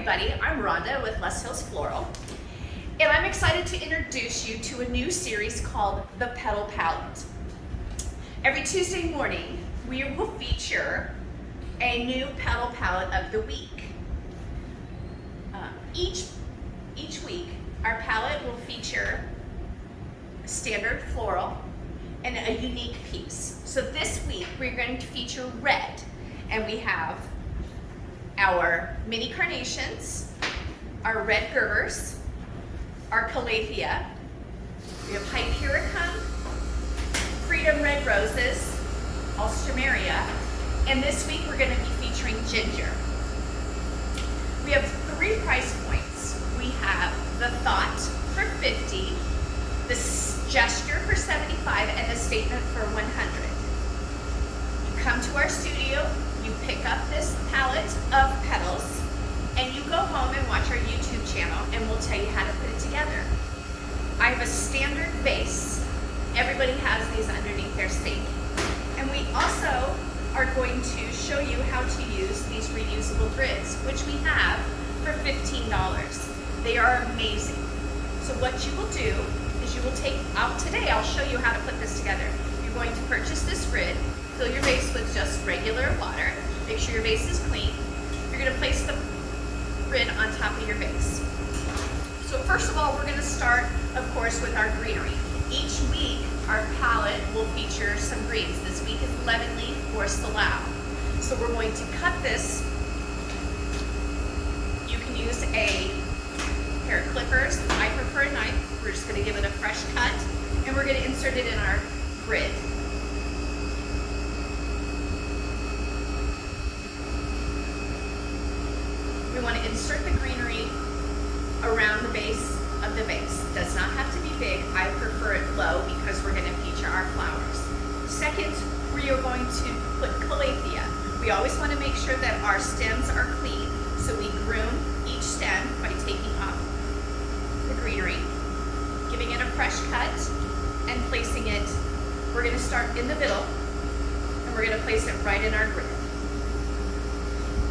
everybody, I'm Rhonda with Loess Hills Floral, and I'm excited to introduce you to a new series called the Petal Palette. Every Tuesday morning, we will feature a new petal palette of the week. Each week, our palette will feature a standard floral and a unique piece. So this week, we're going to feature red, and we have our mini carnations, our red gerbers, our calathea, we have hypericum, freedom red roses, olstermeria, and this week we're going to be featuring ginger. We have 3 price points. We have the Thought for $50, the Gesture for $75, and the Statement for $100. You come to our studio, you pick up this palette of petals, and you go home and watch our YouTube channel, and we'll tell you how to put it together. I have a standard vase. Everybody has these underneath their sink. And we also are going to show you how to use these reusable grids, which we have for $15. They are amazing. So what you will do is you will take out today, I'll show you how to put this together. You're going to purchase this grid, fill your vase with just regular water, make sure your vase is clean. You're going to place the grid on top of your vase. So first of all, we're going to start, of course, with our greenery. Each week, our palette will feature some greens. This week is lemon leaf or salal. So we're going to cut this. You can use a pair of clippers. I prefer a knife. We're just going to give it a fresh cut, and we're going to insert it in our grid. We want to insert the greenery around the base of the vase. It does not have to be big. I prefer it low because we're going to feature our flowers. Second, we are going to put calathea. We always want to make sure that our stems are clean, so we groom each stem by taking off the greenery, giving it a fresh cut, and placing it. We're going to start in the middle, and we're going to place it right in our grid.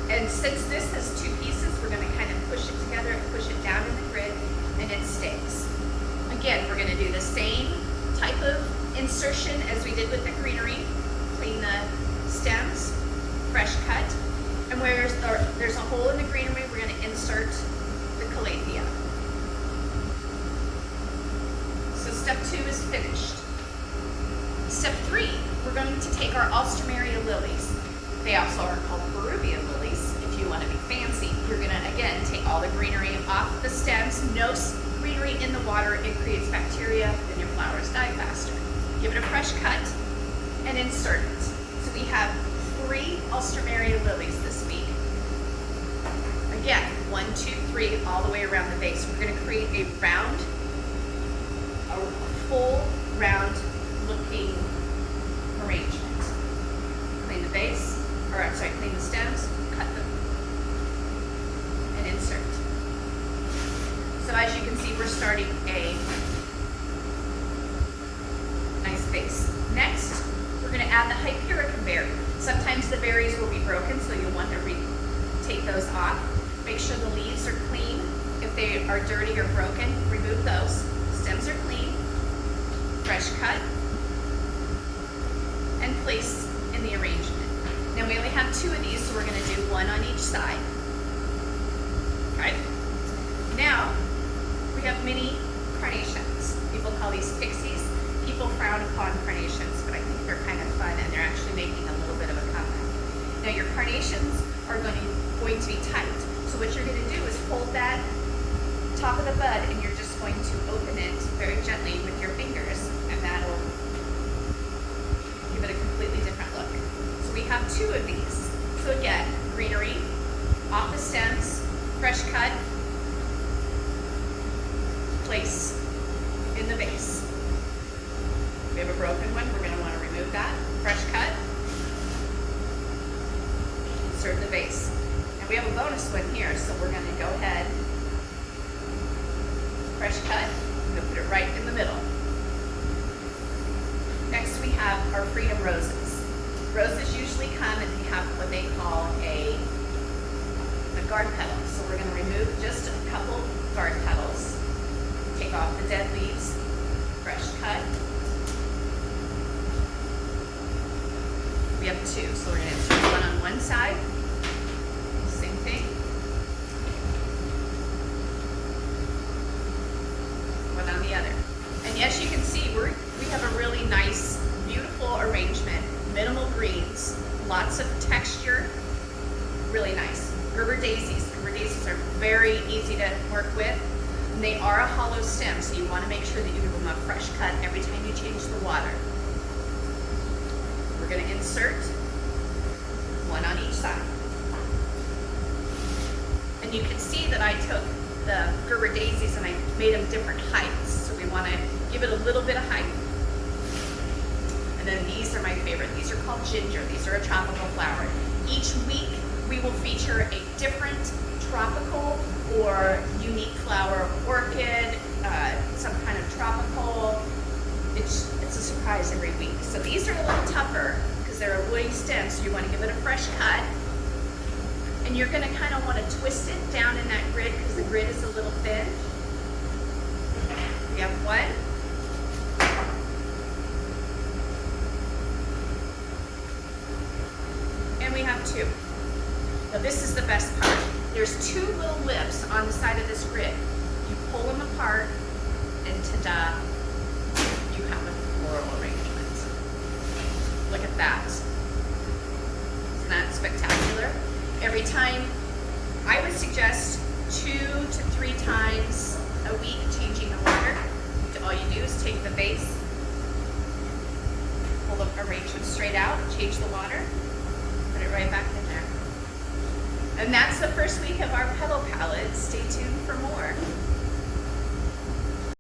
And since this has 2 pieces, we're going to kind of push it together and push it down in the grid, and it stays. Again, we're going to do the same type of insertion as we did with the greenery. Clean the stems, fresh cut, and where there's a hole in the greenery, we're going to insert the calathea. So step 2 is finished. Step 3, we're going to take our olstermeria lilies. They also are called Peruvian lilies. If you want to be fancy, you're going to, again, take all the greenery off the stems. No greenery in the water. It creates bacteria, and your flowers die faster. Give it a fresh cut and insert it. So we have 3 olstermeria lilies this week. Again, 1, 2, 3, all the way around the base. We're going to create a round, a full round looking arrangement. Clean the base. Clean the stems, cut them, and insert. So as you can see, we're starting a nice base. Next, we're going to add the hypericum berry. Sometimes the berries will be broken, so you'll want to take those off. Make sure the leaves are clean. If they are dirty or broken, remove those. Stems are clean, fresh cut, and place in the arrangement. Now we only have 2 of these, so we're going to do 1 on each side. Okay. Now we have mini carnations. People call these pixies. People frown upon carnations, but I think they're kind of fun, and they're actually making a little bit of a comeback. Now your carnations are going to be tight. So what you're going to do is hold that top of the bud, and you're just going to open it very gently with your fingers, and that'll give it a completely different look. We have 2 of these. So again, greenery, off the stems, fresh cut, place in the vase. If we have a broken one, we're going to want to remove that. Fresh cut, insert the vase. And we have a bonus one here, so we're going to go ahead, fresh cut, I'm going to put it right in the middle. Next we have our freedom roses. Roses usually come and have what they call a guard petal. So we're going to remove have two. So we're gonna insert one on one side, same thing. One on the other. And as you can see, we have a really nice, beautiful arrangement, minimal greens, lots of texture, really nice. Gerber daisies. Gerber daisies are very easy to work with. And they are a hollow stem, so you want to make sure that you give them a fresh cut every time you change the water. We're going to insert one on each side. And you can see that I took the Gerber daisies and I made them different heights. So we want to give it a little bit of height. And then these are my favorite. These are called ginger. These are a tropical flower. Each week we will feature a different tropical or unique flower, orchid, some kind of tropical. It's a surprise every week. So these are a little tougher because they're a woody stem, so you want to give it a fresh cut. And you're going to kind of want to twist it down in that grid because the grid is a little thin. We have one. And we have two. Now this is the best part. There's two little lips on the side of this grid. You pull them apart and ta-da, you have a floral arrangement. Look at that. Isn't that spectacular? Every time, I would suggest 2 to 3 times a week changing the water. All you do is take the base, pull the arrangement straight out, change the water, put it right back in there. And that's the first week of our Petal